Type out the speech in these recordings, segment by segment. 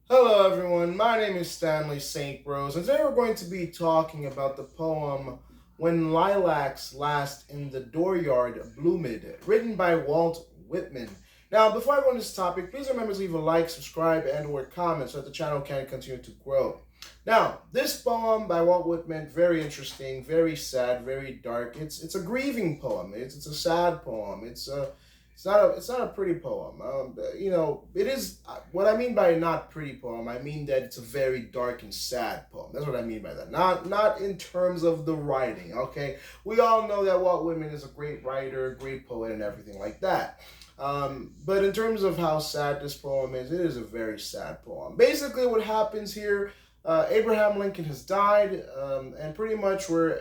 Hello, everyone. My name is Stanley St. Rose, and today we're going to be talking about the poem When Lilacs Last in the Dooryard Bloomed, written by Walt Whitman. Now, before I go on this topic, please remember to leave a like, subscribe, and/or comment so that the channel can continue to grow. Now, this poem by Walt Whitman, very interesting, very sad, very dark. It's a grieving poem. It's a sad poem. It's not a pretty poem. It is what I mean by not pretty poem. I mean that it's a very dark and sad poem. That's what I mean by that. Not in terms of the writing. Okay, we all know that Walt Whitman is a great writer, great poet, and everything like that. But in terms of how sad this poem is, it is a very sad poem. Basically, what happens here. Abraham Lincoln has died, and pretty much we're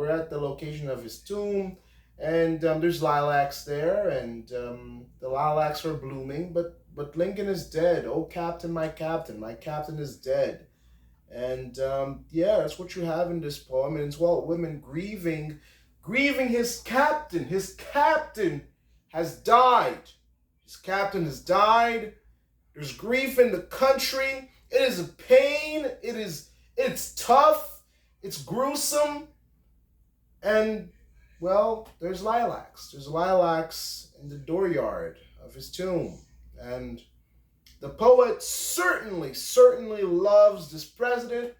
at the location of his tomb, and there's lilacs there, and the lilacs are blooming, but Lincoln is dead. Oh, captain, my captain is dead. And yeah, that's what you have in this poem, and it's Walt Whitman grieving his captain. His captain has died. His captain has died. There's grief in the country. It is a pain. It's tough. It's gruesome. And well, there's lilacs. There's lilacs in the dooryard of his tomb. And the poet certainly loves this president.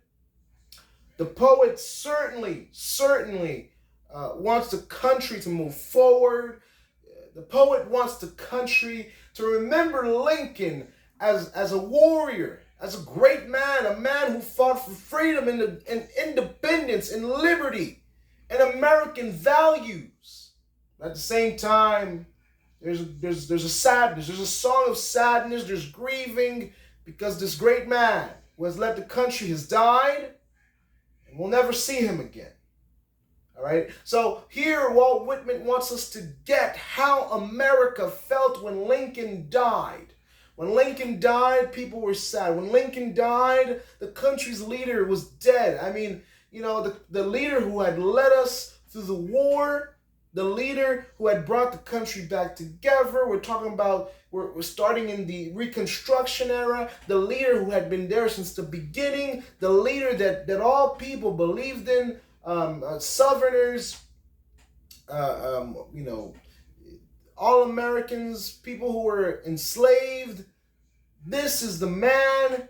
The poet certainly wants the country to move forward. The poet wants the country to remember Lincoln as a warrior, as a great man, a man who fought for freedom and independence and liberty and American values. At the same time, there's a sadness. There's a song of sadness. There's grieving because this great man who has led the country has died, and we'll never see him again. All right. So here, Walt Whitman wants us to get how America felt when Lincoln died. When Lincoln died, people were sad. When Lincoln died, the country's leader was dead. I mean, the leader who had led us through the war, the leader who had brought the country back together. We're talking about, we're starting in the Reconstruction era, the leader who had been there since the beginning, the leader that all people believed in, Southerners, all Americans, people who were enslaved. This is the man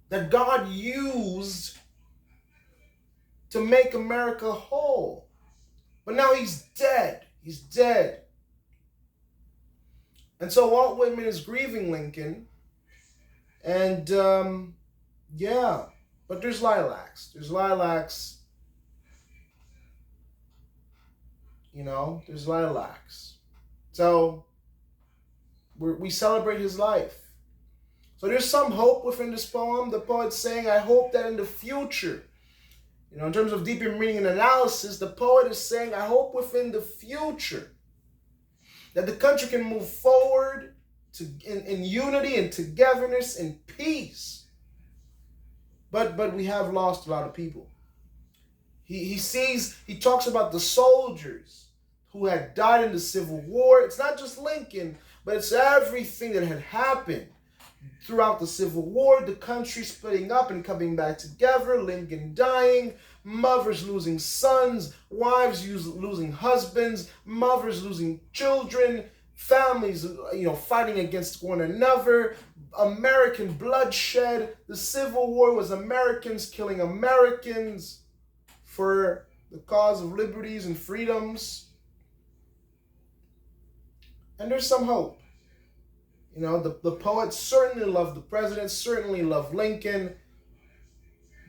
that God used to make America whole. But now he's dead. He's dead. And so Walt Whitman is grieving Lincoln. And yeah, but there's lilacs. There's lilacs. There's lilacs. So we celebrate his life. So there's some hope within this poem. The poet's saying, I hope that in the future, in terms of deeper meaning and analysis, the poet is saying, I hope within the future that the country can move forward in unity and togetherness and peace. But we have lost a lot of people. He talks about the soldiers who had died in the Civil War. It's not just Lincoln, but it's everything that had happened throughout the Civil War, the country splitting up and coming back together, Lincoln dying, mothers losing sons, wives losing husbands, mothers losing children, families, fighting against one another, American bloodshed. The Civil War was Americans killing Americans for the cause of liberties and freedoms. And there's some hope. The poet certainly loved the president, certainly loved Lincoln,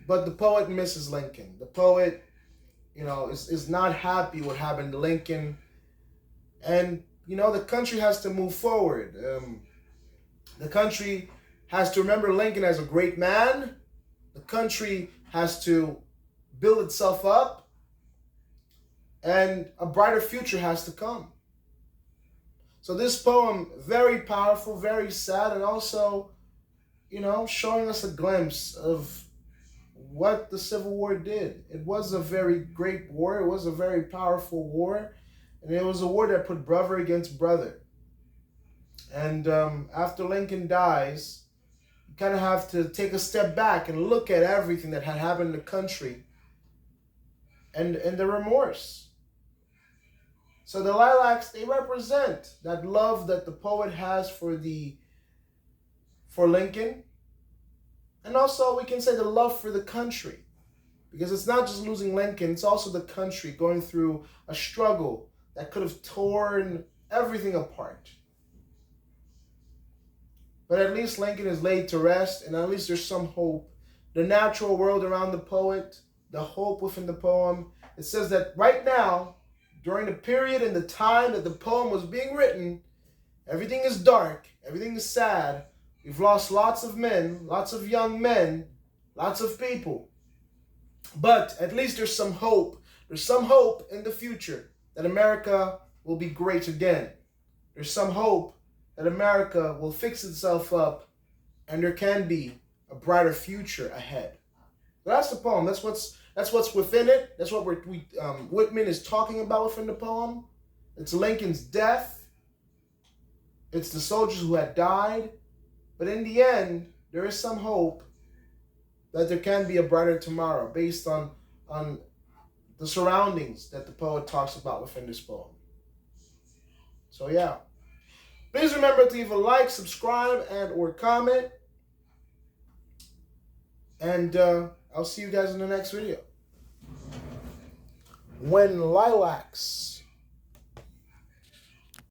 but the poet misses Lincoln. The poet, is not happy what happened to Lincoln. And, the country has to move forward. The country has to remember Lincoln as a great man. The country has to build itself up. And a brighter future has to come. So this poem, very powerful, very sad, and also, showing us a glimpse of what the Civil War did. It was a very great war. It was a very powerful war. And it was a war that put brother against brother. And after Lincoln dies, you kind of have to take a step back and look at everything that had happened in the country and the remorse. So the lilacs, they represent that love that the poet has for Lincoln, and also we can say the love for the country, because it's not just losing Lincoln, it's also the country going through a struggle that could have torn everything apart. But at least Lincoln is laid to rest, and at least there's some hope. The natural world around the poet, the hope within the poem, it says that right now, during the period and the time that the poem was being written, everything is dark, everything is sad. We've lost lots of men, lots of young men, lots of people. But at least there's some hope. There's some hope in the future that America will be great again. There's some hope that America will fix itself up and there can be a brighter future ahead. That's the poem. That's what's within it. That's what Whitman is talking about within the poem. It's Lincoln's death. It's the soldiers who had died. But in the end, there is some hope that there can be a brighter tomorrow based on the surroundings that the poet talks about within this poem. So yeah. Please remember to leave a like, subscribe, and or comment. And I'll see you guys in the next video. When Lilacs